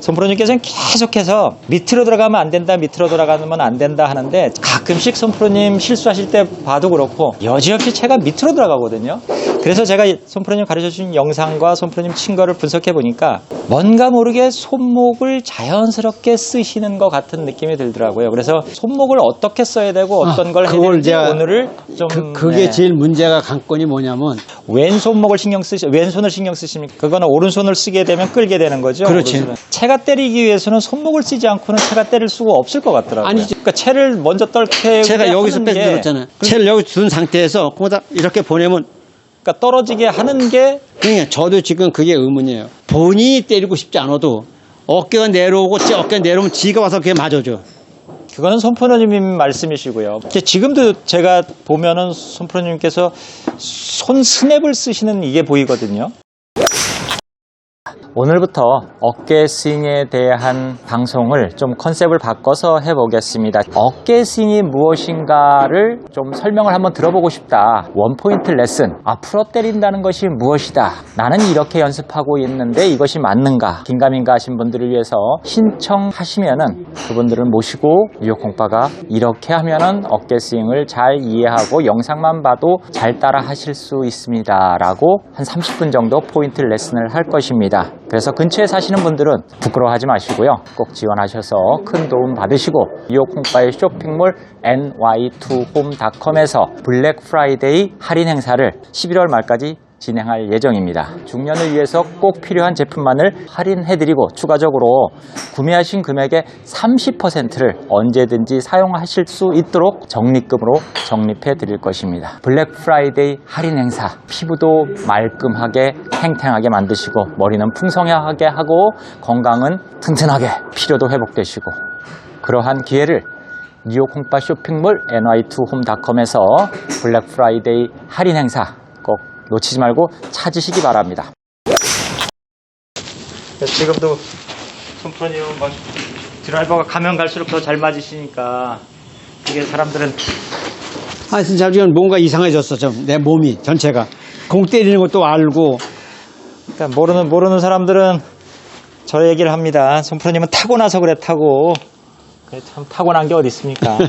손프로님께서는 계속해서 밑으로 들어가면 안 된다, 밑으로 들어가면 안 된다 하는데 가끔씩 손프로님 실수하실 때 봐도 그렇고 여지없이 채가 밑으로 들어가거든요. 그래서 제가 손프로님 가르쳐주신 영상과 손프로님 친 거를 분석해 보니까 뭔가 모르게 손목을 자연스럽게 쓰시는 것 같은 느낌이 들더라고요. 그래서 손목을 어떻게 써야 되고 어떤 걸 해야 되는지 오늘을 좀 그게 제일 문제가 관건이 뭐냐면 왼손목을 왼손을 신경 쓰십니까? 그거는 오른손을 쓰게 되면 끌게 되는 거죠. 그렇지. 오른손은. 채가 때리기 위해서는 손목을 쓰지 않고는 채가 때릴 수가 없을 것 같더라고요. 아니지. 그러니까 채를 먼저 떨게 제가 여기서 뺏어줬잖아요. 채를 여기 둔 상태에서 거기다 이렇게 보내면 그러니까 떨어지게 하는 게 그러니까 저도 지금 그게 의문이에요. 본인이 때리고 싶지 않아도 어깨가 내려오고 어깨가 내려오면 지가 와서 그게 맞아줘. 그거는 손프로님 말씀이시고요. 지금도 제가 보면은 손프로님께서 손 스냅을 쓰시는 이게 보이거든요. 오늘부터 어깨 스윙에 대한 방송을 좀 컨셉을 바꿔서 해보겠습니다. 어깨 스윙이 무엇인가를 좀 설명을 한번 들어보고 싶다. 원포인트 레슨. 앞으로 때린다는 것이 무엇이다. 나는 이렇게 연습하고 있는데 이것이 맞는가? 긴가민가 하신 분들을 위해서 신청하시면은 그분들을 모시고 유효공파가 이렇게 하면은 어깨 스윙을 잘 이해하고 영상만 봐도 잘 따라 하실 수 있습니다. 라고 한 30분 정도 포인트 레슨을 할 것입니다. 그래서 근처에 사시는 분들은 부끄러워하지 마시고요. 꼭 지원하셔서 큰 도움 받으시고 유효공파의 쇼핑몰 ny2home.com에서 블랙 프라이데이 할인 행사를 11월 말까지 진행할 예정입니다. 중년을 위해서 꼭 필요한 제품만을 할인해드리고 추가적으로 구매하신 금액의 30%를 언제든지 사용하실 수 있도록 적립금으로 적립해드릴 것입니다. 블랙 프라이데이 할인 행사, 피부도 말끔하게 탱탱하게 만드시고 머리는 풍성하게 하고 건강은 튼튼하게, 피로도 회복되시고 그러한 기회를 뉴욕 홍파 쇼핑몰 ny2home.com에서 블랙 프라이데이 할인 행사 꼭 놓치지 말고 찾으시기 바랍니다. 지금도 손프로님은 막 드라이버가 가면 갈수록 더 잘 맞으시니까 이게 사람들은 진짜 지금 뭔가 이상해졌어. 좀 내 몸이 전체가 공 때리는 것도 알고. 그러니까 모르는 사람들은 저 얘기를 합니다. 손프로님은 타고나서 그래 타고. 참 타고난 게 어디 있습니까?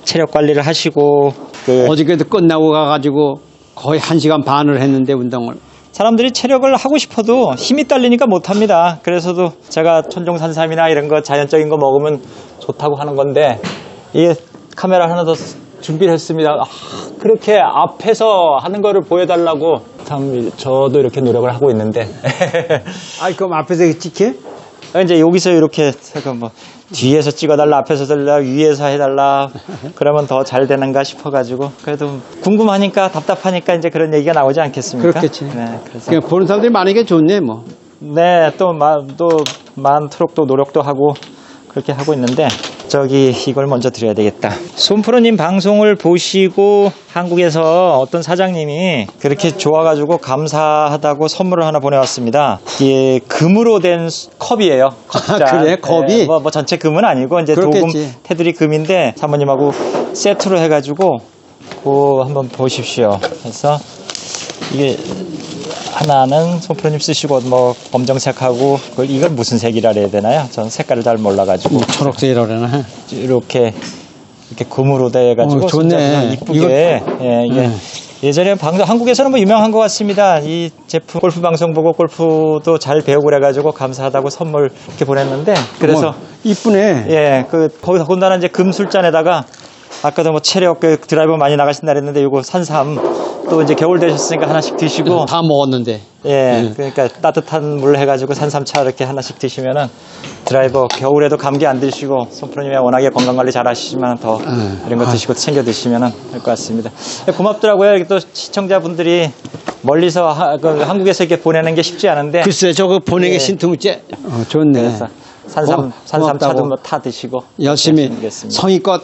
체력 관리를 하시고 어저께도 끝나고 가가지고 거의 1시간 반을 했는데 운동을. 사람들이 체력을 하고 싶어도 힘이 딸리니까 못합니다. 그래서도 제가 천종산삼이나 이런 거 자연적인 거 먹으면 좋다고 하는 건데 이게 카메라 하나 더 준비를 했습니다. 그렇게 앞에서 하는 거를 보여달라고 참 저도 이렇게 노력을 하고 있는데 그럼 앞에서 찍혀? 이제 여기서 이렇게 뭐 뒤에서 찍어달라, 앞에서 달라, 위에서 해달라, 그러면 더 잘 되는가 싶어가지고, 그래도 궁금하니까, 답답하니까 이제 그런 얘기가 나오지 않겠습니까? 그렇겠지. 네, 그래서. 그러니까 보는 사람들이 많으니까 좋네, 뭐. 네, 또 많도록 또 노력도 하고, 그렇게 하고 있는데, 이걸 먼저 드려야 되겠다. 손프로님 방송을 보시고 한국에서 어떤 사장님이 그렇게 좋아가지고 감사하다고 선물을 하나 보내왔습니다. 이게 금으로 된 컵이에요. 컵잔. 그래? 컵이? 네, 뭐 전체 금은 아니고 이제 그렇겠지. 도금 테두리 금인데 사모님하고 세트로 해가지고 그거 한번 보십시오. 그래서 이게 하나는 손프로님 쓰시고 뭐 검정색하고 이걸 무슨 색이라 해야 되나요? 전 색깔을 잘 몰라가지고 초록색이라 그러나. 이렇게 금으로 돼가지고 좋네. 이쁘게 이게 예전에 한국에서는 뭐 유명한 것 같습니다. 이 제품 골프 방송 보고 골프도 잘 배우고 그래가지고 감사하다고 선물 이렇게 보냈는데 그래서 이쁘네. 거기서 더군다나 이제 금 술잔에다가 아까도 뭐 체력 드라이버 많이 나가신다 그랬는데 이거 산삼 또 이제 겨울 되셨으니까 하나씩 드시고 다 먹었는데. 그러니까 따뜻한 물 해가지고 산삼차 이렇게 하나씩 드시면은 드라이버 겨울에도 감기 안 드시고 손프로님이 워낙에 건강관리 잘 하시지만 더 이런 거 드시고 챙겨 드시면은 할 것 같습니다. 고맙더라고요. 이렇게 또 시청자분들이 멀리서 한국에서 이렇게 보내는 게 쉽지 않은데 글쎄 저거 보내기 신통째. 좋네. 그래서 산삼차도 뭐 타 드시고 열심히 성의껏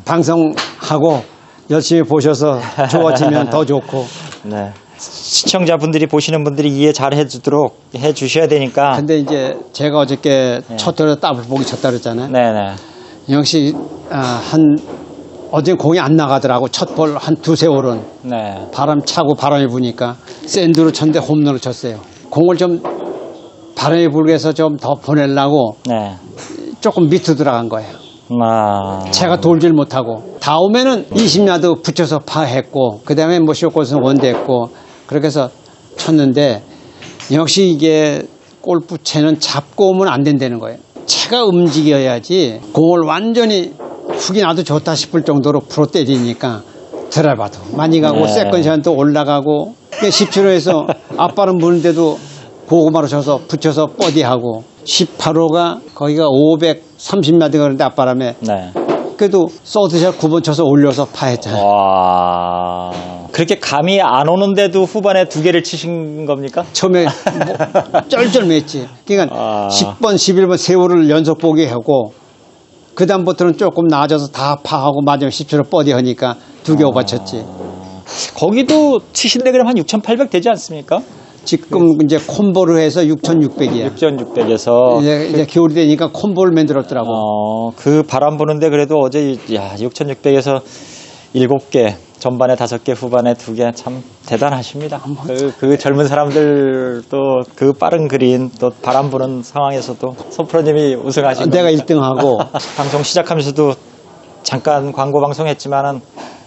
방송하고 열심히 보셔서 좋아지면 더 좋고. 네. 시청자분들이 보시는 분들이 이해 잘 해주도록 해주셔야 되니까. 근데 이제 제가 어저께 쳤더니 더블 보기 쳤다 그랬잖아요. 네네. 역시 어제 공이 안 나가더라고. 첫 볼 한 두세 홀은. 바람 차고 바람이 부니까 샌드로 쳤는데 홈런을 쳤어요. 공을 좀 바람이 불게 해서 좀 더 보내려고 네. 조금 밑으로 들어간 거예요. 채가 돌질 못하고. 다음에는 20야드 붙여서 파했고, 그 다음에 뭐 쇼코스는 원대했고, 그렇게 해서 쳤는데, 역시 이게 골프채는 잡고 오면 안 된다는 거예요. 채가 움직여야지 공을 완전히 훅이 나도 좋다 싶을 정도로 프로 때리니까 드라이버도 많이 가고, 네. 세컨샷도 올라가고, 17호에서 앞발은 무는데도 고구마로 쳐서 붙여서 버디하고, 18호가 거기가 530야드 가는데 앞바람에 네. 그래도 서드샷 9번 쳐서 올려서 파했잖아요. 와. 그렇게 감이 안 오는데도 후반에 2개를 치신 겁니까? 처음에 뭐 쩔쩔맸지. 그러니까 10번, 11번 세월을 연속 보기 하고 그 다음부터는 조금 나아져서 다 파하고 마지막 17호 버디 하니까 2개 오버 쳤지. 거기도 치신데 그럼 한 6,800 되지 않습니까? 지금 이제 콤보를 해서 6,600이야. 6,600에서. 이제 겨울이 되니까 콤보를 만들었더라고. 그 바람 부는데 그래도 어제 6,600에서 7개, 전반에 5개, 후반에 2개 참 대단하십니다. 그 젊은 사람들 또 그 빠른 그린 또 바람 부는 상황에서도 손프로님이 우승하신 내가 겁니까? 1등하고 방송 시작하면서도 잠깐 광고 방송했지만은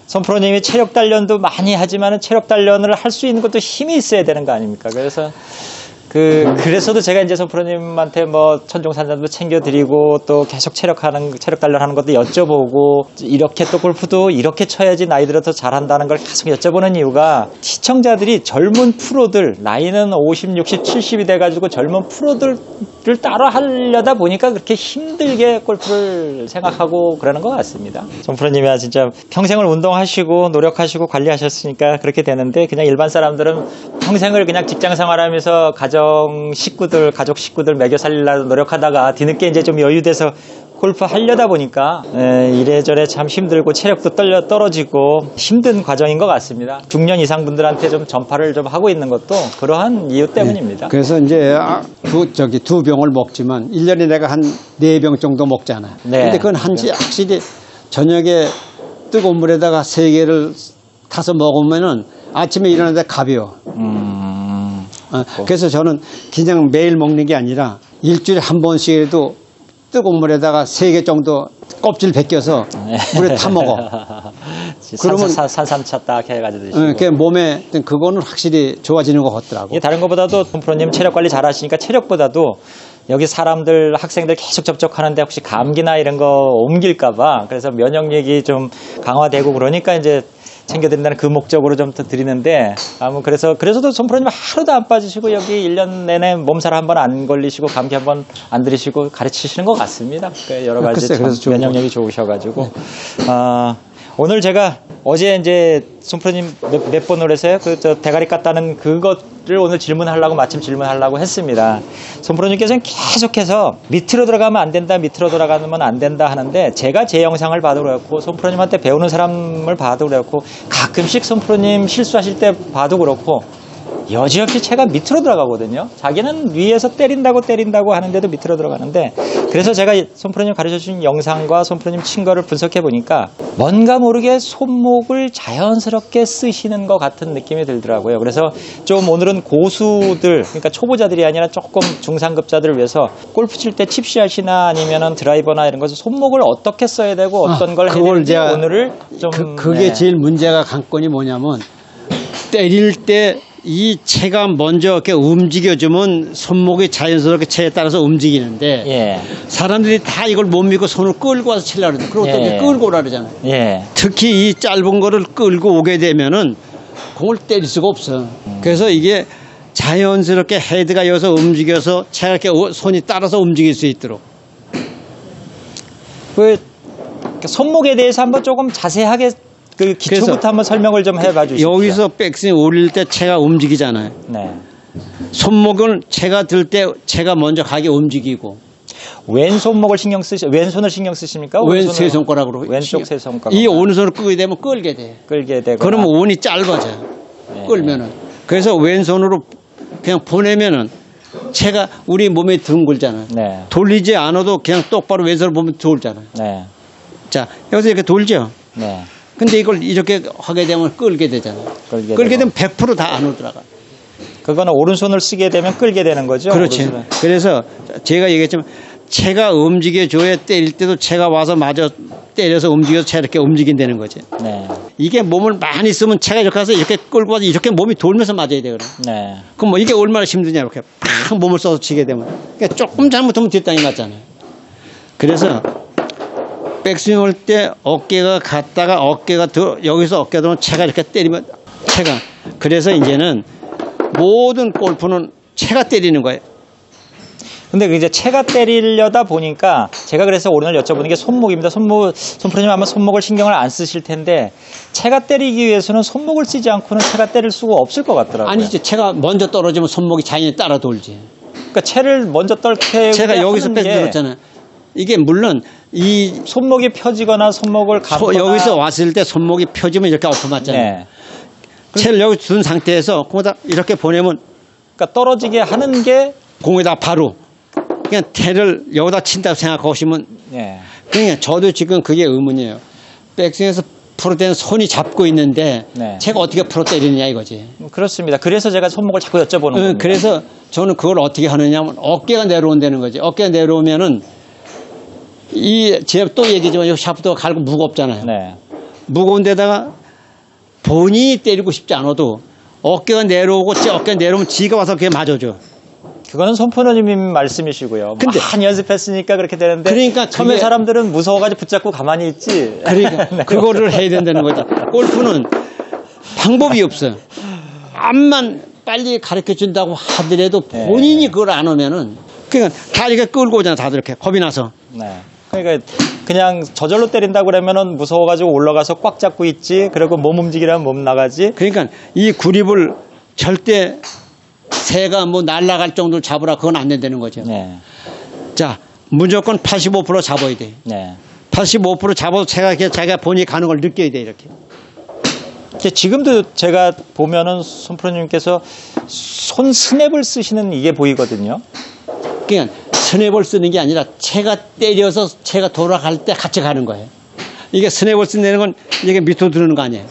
손프로님이 체력 단련도 많이 하지만은 체력 단련을 할 수 있는 것도 힘이 있어야 되는 거 아닙니까? 그래서 그래서도 제가 이제 손프로님한테 뭐 천종산전도 챙겨드리고 또 계속 체력 단련하는 것도 여쭤보고 이렇게 또 골프도 이렇게 쳐야지 나이 들어서 잘한다는 걸 계속 여쭤보는 이유가 시청자들이 젊은 프로들 나이는 50, 60, 70이 돼가지고 젊은 프로들을 따라 하려다 보니까 그렇게 힘들게 골프를 생각하고 그러는 것 같습니다. 손프로님이 진짜 평생을 운동하시고 노력하시고 관리하셨으니까 그렇게 되는데 그냥 일반 사람들은 평생을 그냥 직장 생활하면서 가족 식구들 먹여 살리려고 노력하다가 뒤늦게 이제 좀 여유돼서 골프 하려다 보니까 이래저래 참 힘들고 체력도 떨어지고 힘든 과정인 것 같습니다. 중년 이상 분들한테 좀 전파를 좀 하고 있는 것도 그러한 이유 때문입니다. 그래서 이제 두 병을 먹지만 1년에 내가 한 4병 정도 먹잖아. 네. 근데 그건 확실히 저녁에 뜨거운 물에다가 3개를 타서 먹으면은 아침에 일어나는데 가벼워. 그래서 저는 그냥 매일 먹는 게 아니라 일주일에 한 번씩이라도 뜨거운 물에다가 3개 정도 껍질 벗겨서 물에 타 먹어. 그러면 산삼차 딱 해가지고 드시고. 그 몸에 그거는 확실히 좋아지는 것 같더라고. 이게 다른 것보다도 손프로님 체력 관리 잘 하시니까 체력보다도 여기 사람들 학생들 계속 접촉하는데 혹시 감기나 이런 거 옮길까봐 그래서 면역력이 좀 강화되고 그러니까 이제 챙겨드린다는 그 목적으로 좀 더 드리는데 그래서도 손프로님 하루도 안 빠지시고 여기 1년 내내 몸살 한 번 안 걸리시고 감기 한 번 안 들이시고 가르치시는 것 같습니다. 여러 가지 그래서 면역력이 좋으셔가지고 오늘 제가 어제 이제 손프로님 몇 번을 해서요 저 대가리 깠다는 그것을 오늘 마침 질문하려고 했습니다. 손프로님께서는 계속해서 밑으로 들어가면 안 된다, 밑으로 들어가면 안 된다 하는데 제가 제 영상을 봐도 그렇고 손프로님한테 배우는 사람을 봐도 그렇고 가끔씩 손프로님 실수하실 때 봐도 그렇고 여지없이 채가 밑으로 들어가거든요. 자기는 위에서 때린다고 하는데도 밑으로 들어가는데 그래서 제가 손프로님 가르쳐주신 영상과 손프로님 친 거를 분석해 보니까 뭔가 모르게 손목을 자연스럽게 쓰시는 것 같은 느낌이 들더라고요. 그래서 좀 오늘은 고수들 그러니까 초보자들이 아니라 조금 중상급자들을 위해서 골프 칠 때 칩샷이나 아니면은 드라이버나 이런 것을 손목을 어떻게 써야 되고 어떤 걸 해야 되는지 오늘을 좀 그게 제일 문제가 관건이 뭐냐면 때릴 때 이 채가 먼저 이렇게 움직여주면 손목이 자연스럽게 채에 따라서 움직이는데 사람들이 다 이걸 못 믿고 손을 끌고 와서 치려고 그러죠. 그리고 또 이렇게 끌고 오라 그러잖아요. 특히 이 짧은 거를 끌고 오게 되면은 공을 때릴 수가 없어. 그래서 이게 자연스럽게 헤드가 여기서 움직여서 채가 이렇게 손이 따라서 움직일 수 있도록. 그 손목에 대해서 한번 조금 자세하게 그 기초부터 한번 설명을 좀 해봐 주시죠. 여기서 백스윙 올릴 때 채가 움직이잖아요. 네. 손목은 채가 들 때 채가 먼저 가게 움직이고. 왼손목을 왼손을 신경 쓰십니까? 왼세 손가락으로. 왼쪽 세 손가락. 이 오른손을 끄게 되면 끌게 돼. 끌게 되고. 그러면 원이 짧아져. 끌면은. 그래서 왼손으로 그냥 보내면은 채가 우리 몸에 둥글잖아요. 돌리지 않아도 그냥 똑바로 왼손을 보면 돌잖아요. 자, 여기서 이렇게 돌죠. 근데 이걸 이렇게 하게 되면 끌게 되잖아요. 끌게 되면 100% 다 안으로 들어가. 그거는 오른손을 쓰게 되면 끌게 되는 거죠? 그렇지. 오른손은. 그래서 제가 얘기했지만 채가 움직여줘야 때릴 때도 채가 와서 마저 때려서 움직여서 채 이렇게 움직인다는 거지. 네. 이게 몸을 많이 쓰면 채가 이렇게 가서 이렇게 끌고 와서 이렇게 몸이 돌면서 맞아야 돼. 네. 그럼 뭐 이게 얼마나 힘드냐 이렇게 팍 몸을 써서 치게 되면. 그러니까 조금 잘못하면 뒷땅이 맞잖아요. 그래서 백스윙 할 때 어깨가 갔다가 어깨가 여기서 어깨가 들어오면 채가 이렇게 때리면 채가. 그래서 이제는 모든 골프는 채가 때리는 거예요. 근데 이제 채가 때리려다 보니까 제가 그래서 오늘 여쭤보는 게 손목입니다. 손프로님 아마 손목을 신경을 안 쓰실 텐데 채가 때리기 위해서는 손목을 쓰지 않고는 채가 때릴 수가 없을 것 같더라고요. 아니지. 채가 먼저 떨어지면 손목이 자연히 따라 돌지. 그러니까 채를 먼저 떨게 채가 여기서 하는 게 뺏어들었잖아요. 이게 물론 이 손목이 펴지거나 손목을 감거나 여기서 왔을 때 손목이 펴지면 이렇게 엎어맞잖아요. 네. 채를 여기 둔 상태에서 공에다 이렇게 보내면 그러니까 떨어지게 하는 게 공에다 바로 그냥 태를 여기다 친다고 생각하시면 네. 그러니까 저도 지금 그게 의문이에요. 백스윙에서 프로 때는 손이 잡고 있는데 네. 채가 어떻게 프로 때리느냐 이거지. 그렇습니다. 그래서 제가 손목을 자꾸 여쭤보는 겁니다. 그래서 저는 그걸 어떻게 하느냐면 어깨가 내려온다는 거지. 어깨가 내려오면은 제가 또 얘기지만 이 샤프트가 갈고 무겁잖아요. 네. 무거운 데다가 본인이 때리고 싶지 않아도 어깨가 내려오고 어깨가 내려오면 지가 와서 그게 맞아줘. 그거는 손프로님 말씀이시고요. 근데 많이 연습했으니까 그렇게 되는데 그러니까 처음에 그게- 사람들은 무서워가지고 붙잡고 가만히 있지. 그러니까 네. 그거를 해야 된다는 거지. 골프는 방법이 없어. 암만 빨리 가르쳐 준다고 하더라도 본인이 그걸 안 하면은 그러니까 다 이렇게 끌고 오잖아. 다들 이렇게 겁이 나서. 네. 그러니까 그냥 저절로 때린다고 그러면은 무서워가지고 올라가서 꽉 잡고 있지. 그리고 몸 움직이라면 몸 나가지. 그러니까 이 구립을 절대 새가 뭐 날아갈 정도로 잡으라 그건 안 된다는 거죠. 네. 자, 무조건 85% 잡아야 돼. 네. 85% 잡아도 자기가 본인이 가는 걸 느껴야 돼, 이렇게. 지금도 제가 보면은 손프로님께서 손 스냅을 쓰시는 이게 보이거든요. 그러니까 스냅을 쓰는 게 아니라 채가 때려서 채가 돌아갈 때 같이 가는 거예요. 이게 스냅을 쓴다는 건 이게 밑으로 들어오는 거 아니에요.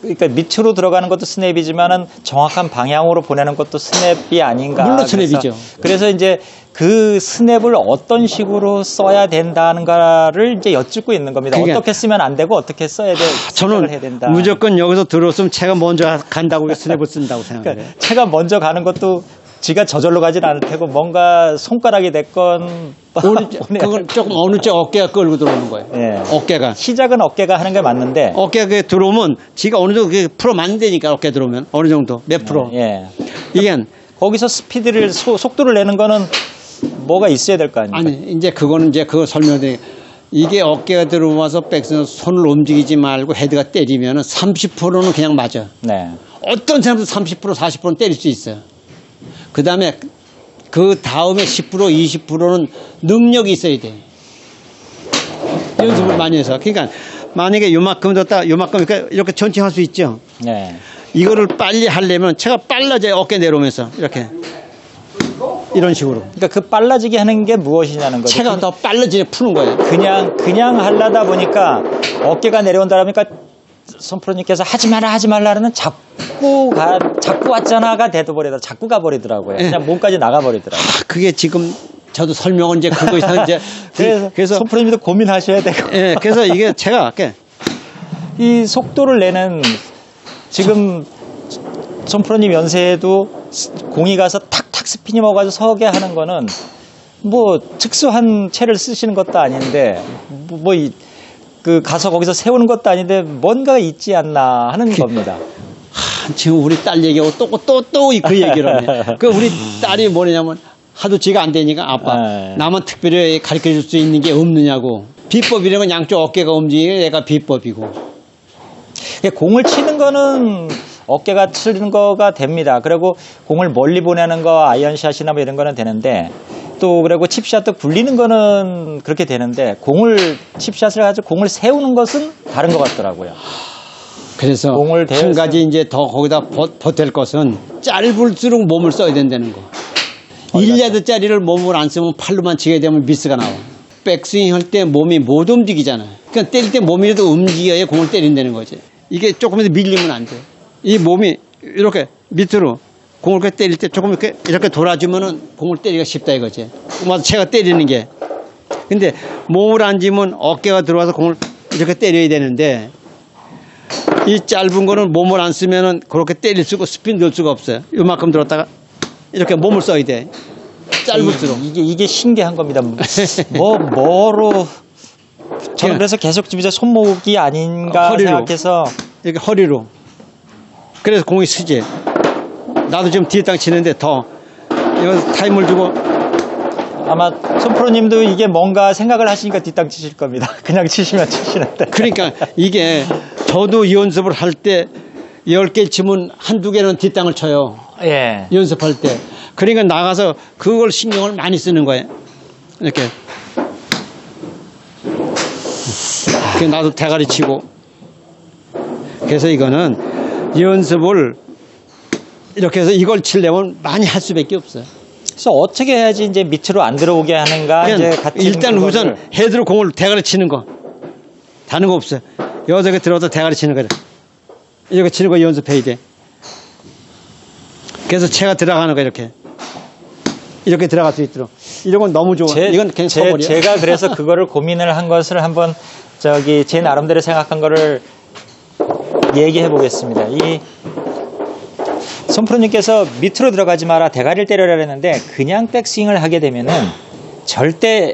그러니까 밑으로 들어가는 것도 스냅이지만은 정확한 방향으로 보내는 것도 스냅이 아닌가. 물론 스냅이죠. 그래서 이제 그 스냅을 어떤 식으로 써야 된다는가를 이제 여쭙고 있는 겁니다. 그러니까 어떻게 쓰면 안 되고 어떻게 써야 돼. 저는 해야 된다. 무조건 여기서 들어왔으면 채가 먼저 간다고 스냅을 쓴다고 생각해요. 그러니까 채가 먼저 가는 것도 지가 저절로 가진 않을 테고 뭔가 손가락이 됐건 그건 조금 어느 쪽 어깨가 끌고 들어오는 거예요. 예. 어깨가. 시작은 어깨가 하는 게 맞는데 어깨가 들어오면 지가 어느 정도 프로 맞는다니까 어깨 들어오면 어느 정도 몇 프로. 예. 이게 거기서 스피드를 속도를 내는 거는 뭐가 있어야 될 거 아니에요. 아니 이제 그거는 이제 그거 설명드리. 이게 어깨가 들어와서 백스윙 손을 움직이지 말고 헤드가 때리면은 30%는 그냥 맞아. 네. 어떤 사람도 30% 40%는 때릴 수 있어요. 그 다음에 그 다음에 10% 20%는 능력이 있어야 돼. 연습을 많이 해서. 그러니까 만약에 요만큼 뒀다 요만큼 이렇게 천천히 할 수 있죠. 네. 이거를 빨리 하려면 채가 빨라져요. 어깨 내려오면서 이렇게 이런 식으로. 그러니까 그 빨라지게 하는 게 무엇이냐는 거죠. 채가 더 빨라지게 푸는 거예요. 그냥 하려다 보니까 어깨가 내려온다 그러니까 손프로님께서 하지 말라는 자꾸 왔잖아가 돼버리더라고요. 자꾸 가버리더라고요. 그냥 몸까지 나가버리더라고요. 그게 지금 저도 설명은 이제 그거 이상 이제 그래서 손프로님도 고민하셔야 되고. 예, 그래서 이게 제가 이 속도를 내는 지금 손프로님 연세에도 공이 가서 탁탁 스피니 먹어가지고 서게 하는 거는 뭐 특수한 채를 쓰시는 것도 아닌데 그 가서 거기서 세우는 것도 아닌데 뭔가 있지 않나 하는 겁니다. 지금 우리 딸 얘기하고 또 그 얘기를 하네. 그 우리 딸이 뭐냐면 하도 지가 안 되니까 아빠 나만 특별히 가르쳐 줄 수 있는 게 없느냐고. 비법이라는 건 양쪽 어깨가 움직이는 얘가 비법이고. 공을 치는 거는 어깨가 치는 거가 됩니다. 그리고 공을 멀리 보내는 거 아이언샷이나 뭐 이런 거는 되는데 또 그리고 칩샷도 굴리는 거는 그렇게 되는데 칩샷을 가지고 공을 세우는 것은 다른 것 같더라고요. 그래서 한 가지 이제 더 거기다 보탤 것은 짧을수록 몸을 써야 된다는 거. 1야드짜리를 몸을 안 쓰면 팔로만 치게 되면 미스가 나와. 백스윙 할 때 몸이 못 움직이잖아. 그러니까 때릴 때 몸이라도 움직여야 공을 때린다는 거지. 이게 조금이라도 밀리면 안 돼. 이 몸이 이렇게 밑으로 공을 이렇게 때릴 때 조금 이렇게 돌아주면은 공을 때리기가 쉽다 이거지. 맞아, 제가 때리는 게. 근데 몸을 앉으면 어깨가 들어와서 공을 이렇게 때려야 되는데 이 짧은 거는 몸을 안 쓰면은 그렇게 때릴 수가 스핀 넣을 수가 없어요. 이만큼 들었다가 이렇게 몸을 써야 돼. 짧을수록. 이게 신기한 겁니다. 뭐로 저는 그래서 계속 좀 이제 손목이 아닌가 허리로. 생각해서 이렇게 허리로. 그래서 공이 쓰지. 나도 지금 뒤에 땅 치는데 더 이거 타임을 주고 아마 손프로님도 이게 뭔가 생각을 하시니까 뒷땅 치실 겁니다. 그냥 치시면 치시는데. 그러니까 이게 저도 연습을 할 때 10개 치면 한두 개는 뒷땅을 쳐요. 예. 연습할 때. 그러니까 나가서 그걸 신경을 많이 쓰는 거예요. 이렇게. 그래서 나도 대가리 치고. 그래서 이거는 연습을 이렇게 해서 이걸 치려면 많이 할 수밖에 없어요. 그래서 어떻게 해야지 이제 밑으로 안 들어오게 하는가 이제 같은 일단 그거를. 우선 헤드로 공을 대가리 치는 거. 다른 거 없어요. 여기서 들어와서 대가리 치는 거를. 이렇게 치는 거 연습해야 돼. 그래서 채가 들어가는 거 이렇게. 이렇게 들어갈 수 있도록. 이런 건 너무 좋아. 이건 그냥 쳐버려. 제가 그래서 그거를 고민을 한 것을 한번 제 나름대로 생각한 거를 얘기해 보겠습니다. 이 손프로님께서 밑으로 들어가지 마라 대가리를 때려라 했는데 그냥 백스윙을 하게 되면은 절대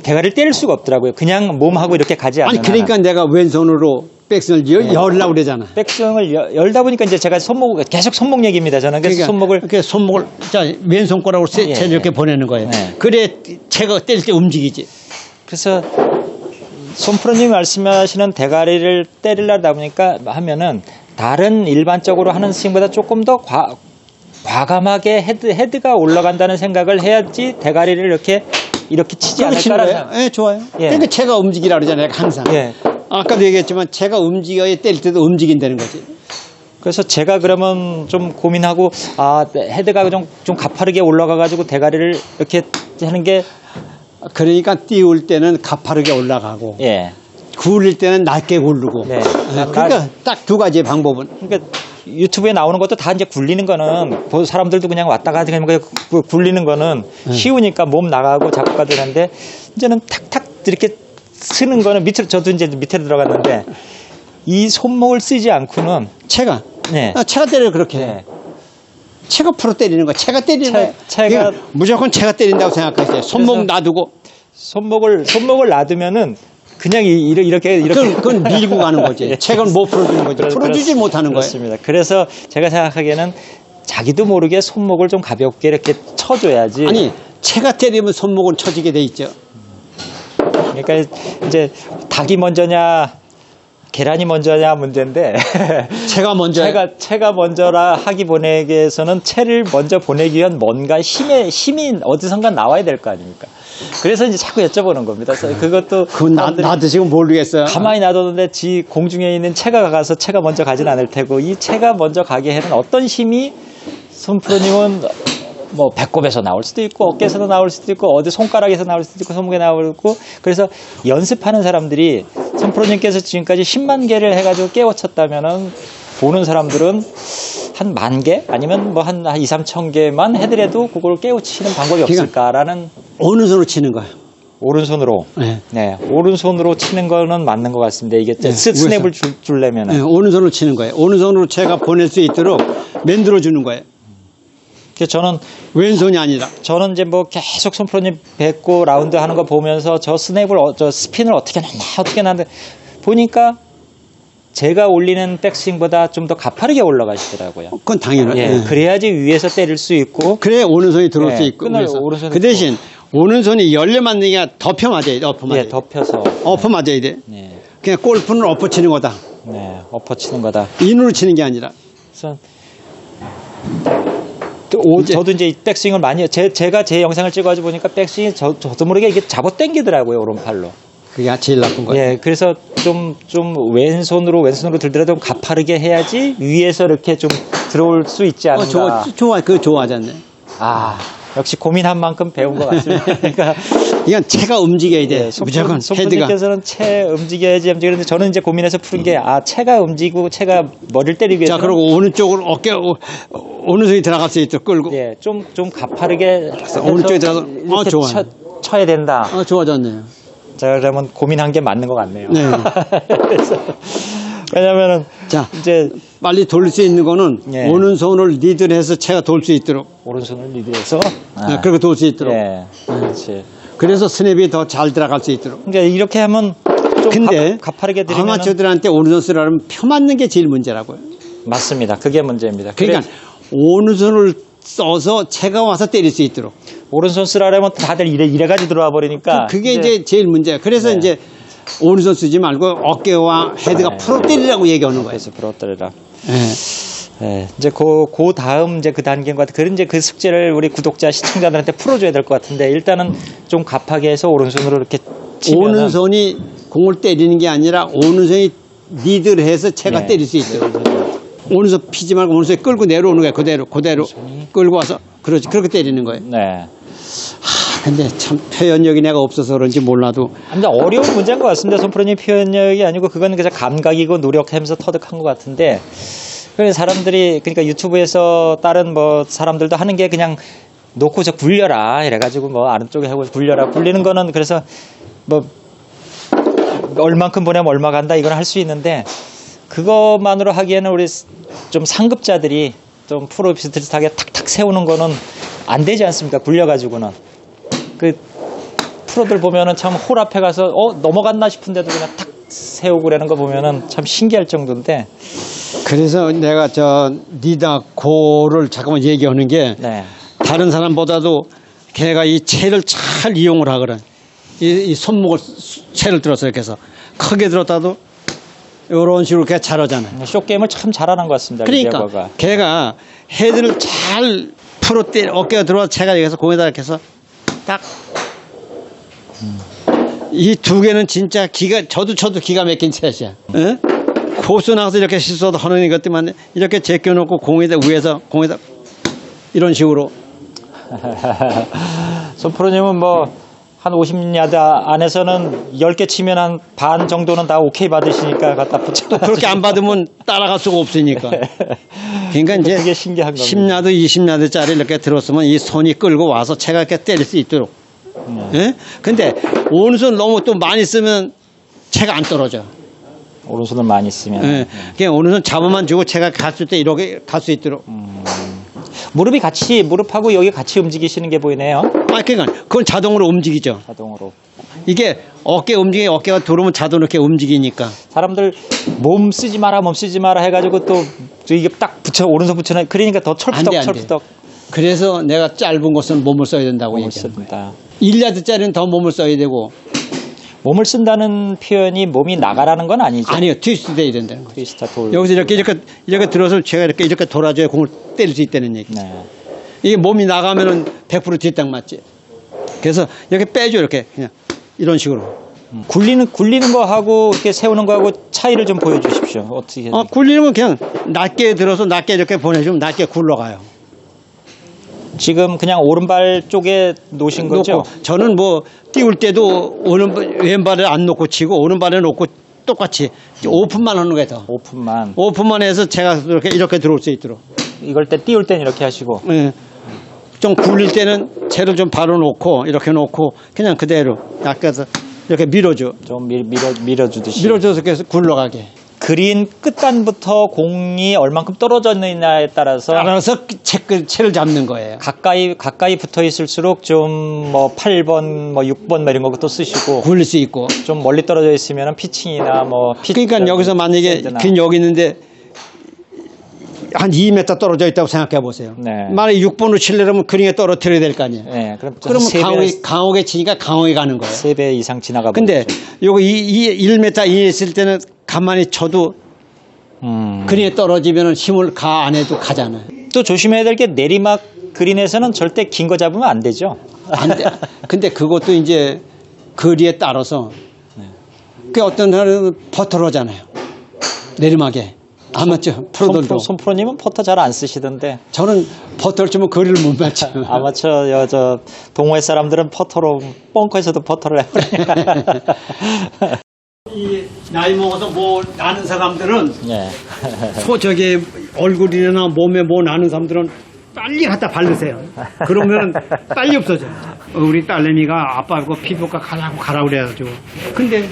대가리를 때릴 수가 없더라고요. 그냥 몸하고 이렇게 가지 않는 아니 그러니까 내가 왼손으로 백스윙을 열라고 그러잖아. 백스윙을 열다 보니까 이제 제가 계속 손목 얘기입니다. 저는 그래서 그러니까 손목을 이렇게 손목을 자 왼손가락으로 예, 이렇게 보내는 거예요. 네. 그래 채가 때릴 때 움직이지. 그래서 손프로님이 말씀하시는 대가리를 때리려다 보니까 하면은 다른 일반적으로 하는 스윙보다 조금 더 과감하게 헤드가 올라간다는 생각을 해야지 대가리를 이렇게 치지 않을까라는 생각. 예, 좋아요. 예. 그러니까 채가 움직이라 그러잖아요, 항상. 예. 아까도 얘기했지만 채가 움직여야 때릴 때도 움직인다는 거지. 그래서 제가 그러면 좀 고민하고 헤드가 좀 가파르게 올라가가지고 대가리를 이렇게 하는 게 그러니까 띄울 때는 가파르게 올라가고 예. 굴릴 때는 낮게 굴르고. 네. 그러니까 딱 두 가지의 방법은. 그러니까 유튜브에 나오는 것도 다 이제 굴리는 거는 사람들도 그냥 왔다 가다 그냥 굴리는 거는 쉬우니까 몸 나가고 자꾸 가되는데 이제는 탁탁 이렇게 쓰는 거는 밑으로 저도 이제 밑으로 들어갔는데 이 손목을 쓰지 않고는 채가. 네. 채가 때려 그렇게. 네. 채가 풀어 때리는 거야. 채가 때리는 거야. 채가 무조건 채가 때린다고 생각하세요. 손목 놔두고. 손목을 놔두면은 그냥 이렇게 그건 밀고 가는 거지. 예. 채가 못 풀어주는 거지. 풀어주지 못하는 거예요. 그렇습니다. 그래서 제가 생각하기에는 자기도 모르게 손목을 좀 가볍게 이렇게 쳐줘야지. 아니 채가 때리면 손목은 처지게 돼 있죠. 그러니까 이제 닭이 먼저냐 계란이 먼저냐 문제인데 채가 먼저. 채가 먼저라 하기 보내기에서는 채를 먼저 보내기 위한 뭔가 힘이 어디선가 나와야 될 거 아닙니까? 그래서 이제 자꾸 여쭤보는 겁니다. 그래서 그것도 그건 나도 지금 모르겠어요. 가만히 놔뒀는데 공중에 있는 채가 가서 채가 먼저 가진 않을 테고 이 채가 먼저 가게 하는 어떤 힘이 손프로님은 뭐 배꼽에서 나올 수도 있고 어깨에서 나올 수도 있고 어디 손가락에서 나올 수도 있고 손목에 나오고 그래서 연습하는 사람들이 손프로님께서 지금까지 10만 개를 해가지고 깨우쳤다면은 보는 사람들은 한 10,000개 아니면 뭐 한 2, 3천 개만 해더라도 그걸 깨우치는 방법이 없을까라는. 어느 손으로 치는 거예요? 오른손으로. 네. 네. 오른손으로 치는 거는 맞는 것 같습니다. 이게 스냅을 주려면. 네, 오른손으로 치는 거예요. 오른손으로 채가 보낼 수 있도록 만들어 주는 거예요. 그래서 저는 왼손이 아니라. 저는 이제 뭐 계속 손프로님 뵙고 라운드 하는 거 보면서 저 스핀을 어떻게 놨는데 보니까 제가 올리는 백스윙보다 좀 더 가파르게 올라가시더라고요. 그건 당연하죠. 예, 그래야지 위에서 때릴 수 있고. 그래 오른손이 들어올 예, 수 있고. 오른손이 그 대신 오른손이 열려 맞는 게 덮여 맞아야 돼. 엎어 맞아야 예, 돼. 덮여서. 엎어 맞아야 돼. 네. 그냥 골프는 엎어 치는 거다. 네, 엎어 치는 거다. 인으로 치는 게 아니라. 그래서 저도 이제 백스윙을 많이 해요. 제가 제 영상을 찍어가지고 보니까 백스윙이 저도 모르게 이게 잡아당기더라고요, 오른팔로. 그게 제일 나쁜 거예요. 예, 그래서 좀 왼손으로 들더라도 가파르게 해야지 위에서 이렇게 좀 들어올 수 있지 않나. 좋아. 그거 좋아하잖아요. 역시 고민한 만큼 배운 것 같습니다. 그러니까 이건 채가 움직여야 돼. 무조건 헤드가. 손님께서는 채 움직여야지 움직이는데 저는 이제 고민해서 푸는 게 채가 움직이고 채가 머리를 때리기 위해서. 자, 그리고 오는 쪽으로 어깨 어느 손이 들어갈 수 있도록 끌고. 예, 좀 가파르게 어느 쪽에 들어가서 좋아요. 쳐야 된다. 좋아졌네요. 자, 그러면 고민한 게 맞는 것 같네요. 네. 그래서 왜냐면은 자, 이제 빨리 돌릴 수 있는 거는 예. 오른손을 리드를 해서 채가 돌 수 있도록. 오른손을 리드해서 그렇게 돌 수 있도록. 예, 그렇지. 그래서 스냅이 더 잘 들어갈 수 있도록. 그러니까 이렇게 하면 좀 근데 가파르게 들으면 아마추어들한테 오른손 쓰라면 펴 맞는 게 제일 문제라고요. 맞습니다. 그게 문제입니다. 그러니까 오른손을 써서 채가 와서 때릴 수 있도록. 오른손 쓰라면 다들 이래가지고 들어와 버리니까 그게 이제 제일 문제야. 그래서 네. 이제 오른손 쓰지 말고 어깨와 헤드가 네. 풀어 때리라고 얘기하는 거예요. 그래서 부러뜨려라. 예. 예, 이제 그 다음 이제 그 단계인 것 같아. 그런 이제 그 숙제를 우리 구독자 시청자들한테 풀어줘야 될 것 같은데 일단은 좀 급하게 해서 오른손으로 이렇게 치면은 오른손이 공을 때리는 게 아니라 오른손이 리드를 해서 채가 네. 때릴 수 있도록. 오른손 피지 말고 오른손이 끌고 내려오는 거예요. 그대로 끌고 와서 그렇지 그렇게 때리는 거예요. 네. 근데 참 표현력이 내가 없어서 그런지 몰라도 근데 어려운 문제인 것 같습니다. 손프로님 표현력이 아니고 그건 그냥 감각이고 노력하면서 터득한 것 같은데 그래서 사람들이 그러니까 유튜브에서 다른 뭐 사람들도 하는 게 그냥 놓고 저 굴려라 이래가지고 뭐 아래쪽에 하고 굴려라 굴리는 거는 그래서 뭐 얼만큼 보내면 얼마 간다 이건 할 수 있는데 그것만으로 하기에는 우리 좀 상급자들이 좀 프로 비슷하게 탁탁 세우는 거는 안 되지 않습니까? 굴려가지고는. 그 프로들 보면은 참 홀 앞에 가서 넘어갔나 싶은데도 그냥 탁 세우고 그러는 거 보면은 참 신기할 정도인데. 그래서 내가 저 니다 고를 잠깐만 얘기하는 게 네. 다른 사람보다도 걔가 이 채를 잘 이용을 하거든. 이 손목을 채를 들어서 이렇게 해서 크게 들었다도 이런 식으로 걔 잘하잖아요. 쇼게임을 참 잘하는 것 같습니다. 그러니까 리디어가. 걔가 헤드를 잘 풀어 때려 어깨가 들어와서 채가 여기서 공에다 이렇게 해서 딱 이 두 개는 진짜 저도 기가 막힌 채시야. 예? 고수 나가서 이렇게 실수도 하는 것 때문에 이렇게 제껴놓고 공에다 위에서 공에다 이런 식으로. 손프로님은 뭐 한 50야드 안에서는 10개 치면 한 반 정도는 다 오케이 받으시니까 갖다 붙여. 그렇게 안 받으면 따라갈 수가 없으니까. 그러니까 이제 그게 신기한 겁니다. 10야드, 20야드짜리 이렇게 들었으면 이 손이 끌고 와서 채가 이렇게 때릴 수 있도록. 예? 근데 오른손 너무 또 많이 쓰면 채가 안 떨어져. 오른손을 많이 쓰면. 예. 그냥 오른손 잡아만 주고 채가 갔을 때 이렇게 갈 수 있도록. 무릎하고 여기 같이 움직이시는 게 보이네요. 그러니까 그건 자동으로 움직이죠. 자동으로. 이게 어깨가 들어오면 자동으로 이렇게 움직이니까. 사람들 몸 쓰지 마라 해가지고 또 이게 딱 오른손 붙여놔. 그러니까 더 안 돼. 철푸덕 그래서 내가 짧은 것은 몸을 써야 된다고 몸을 얘기하는 거예요. 씁니다. 1야드짜리는 더 몸을 써야 되고. 몸을 쓴다는 표현이 몸이 나가라는 건 아니죠. 아니요. 트위스트 돼야 된다는 거예요. 트위스터 돌. 여기서 이렇게 들어서 제가 이렇게 돌아줘야 공을 때릴 수 있다는 얘기. 네. 이게 몸이 나가면은 100% 뒷땅 맞지. 그래서 이렇게 빼줘 이렇게 그냥 이런 식으로. 굴리는 거 하고 이렇게 세우는 거 하고 차이를 좀 보여주십시오. 어떻게? 굴리는 건 그냥 낮게 들어서 낮게 이렇게 보내주면 낮게 굴러가요. 지금 그냥 오른발 쪽에 놓으신 거죠? 놓고 저는 뭐 띄울 때도 왼발을 안 놓고 치고 오른발에 놓고 똑같이 오픈만 하는 거예요. 더. 오픈만 해서 제가 이렇게 들어올 수 있도록. 이걸 때 띄울 때는 이렇게 하시고. 예. 좀 굴릴 때는 채를 좀 바로 놓고 이렇게 놓고 그냥 그대로 낚아서 이렇게 밀어줘. 좀 밀어주듯이. 밀어줘서 계속 굴러가게. 그린 끝단부터 공이 얼만큼 떨어져 있느냐에 따라서 채를 잡는 거예요. 가까이 붙어 있을수록 좀 뭐 8번, 뭐 6번 뭐 이런 것도 쓰시고 굴릴 수 있고. 좀 멀리 떨어져 있으면 피칭이나 뭐 그러니까 여기서 만약에 그린 여기 있는데 한 2m 떨어져 있다고 생각해 보세요. 네. 만약에 6번으로 치려면 그린에 떨어뜨려야 될 거 아니에요. 네, 그러면 강하게 치니까 강하게 가는 거예요. 3배 이상 지나가 버리죠. 근데 요거 1m 이내 있을 때는 가만히 쳐도 그린에 떨어지면 힘을 안 해도 가잖아요. 또 조심해야 될 게 내리막 그린에서는 절대 긴 거 잡으면 안 되죠. 안 돼. 근데 그것도 이제 거리에 따라서 그 어떤 사람은 버터로잖아요. 내리막에 아마추어 프로들도. 손프로님은 퍼터 잘 안 쓰시던데. 저는 퍼터를 치면 거리를 못 맞죠. 아마추어 저 동호회 사람들은 퍼터로 벙커에서도 퍼터를 해버려요. 이 나이 먹어서 뭐 나는 사람들은 예. 저기 얼굴이나 몸에 뭐 나는 사람들은 빨리 갖다 바르세요. 그러면 빨리 없어져. 우리 딸내미가 아빠 그 피부과 가라고 그래가지고. 근데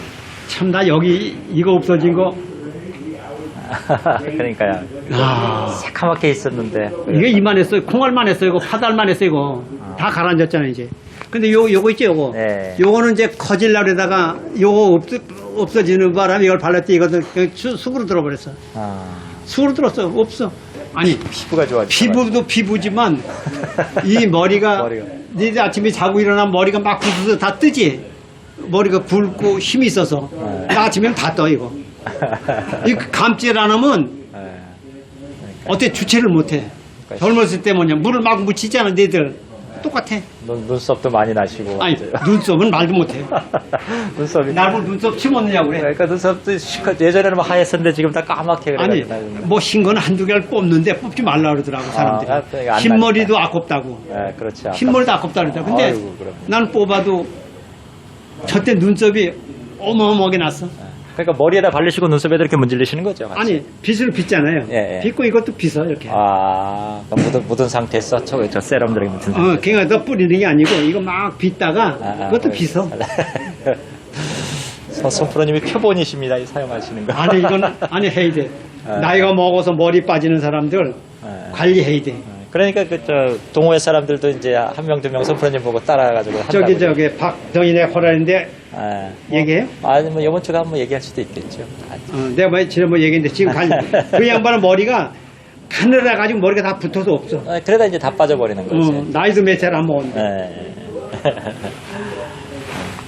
참 나 여기 이거 없어진 거. 그러니까요. 아, 새카맣게 있었는데. 이게 이만했어요. 콩알만 했어요. 이거 파달만 했어요. 이거 다 가라앉았잖아요 이제. 근데 요거 있죠 요거. 네. 요거는 이제 커질라려다가 요거 없어지는 바람에 이걸 발랐더니 이거는 그냥 쑥으로 들어버렸어. 아, 쑥으로 들었어. 없어. 아니 피부가 좋아지죠. 피부도 피부지만 이 머리가 네 아침에 자고 일어나면 머리가 막 부서서 다 뜨지. 머리가 굵고 힘이 있어서 나 아침에는 다 떠 이거. 이 감질 안 하면 어때 주체를 못해. 젊었을 때 뭐냐 물을 막 묻히잖아 너희들. 똑같아. 눈썹도 많이 나시고. 아니 눈썹은 말도 못해. 눈썹이. 나를 눈썹 침었느냐고 그래. 그러니까 눈썹도 예전에는 막 하였었는데 지금 다 까맣게 아니 그래가지고. 뭐 흰 거는 한두 개를 뽑는데 뽑지 말라 그러더라고 사람들이. 그러니까 안 흰머리도 아깝다고. 네, 그렇죠. 흰머리도 아깝다 그러더라고. 근데 아이고, 그럼. 나는 뽑아도 저때 눈썹이 어마어마하게 났어. 그러니까 머리에다 바르시고 눈썹에다 이렇게 문질르시는 거죠. 같이? 아니 빗을 빗잖아요. 예, 예. 빗고 이것도 빗어 이렇게. 아, 묻은 상태에서 저 세럼들이 묻은 상태. 그냥 더 뿌리는 게 아니고 이거 막 빗다가 그것도 빗어. 손프로님이 표본이십니다. 이 사용하시는 거. 아니 이건 아니 해야 돼. 나이가 먹어서 머리 빠지는 사람들 관리해야 돼. 그러니까 동호회 사람들도 이제 한 명 두 명 손프로님 보고 따라가지고 한다고. 저기 박정인의 호란인데 얘기해요? 아니 뭐 이번 주가 한번 얘기할 수도 있겠죠. 내가 뭐 지난번 얘기했는데 지금 그 양반은 머리가 가늘어 가지고 머리가 다 붙어서 없어. 그러다 이제 다 빠져버리는 거지. 나이도 몇 살 안 먹었는데.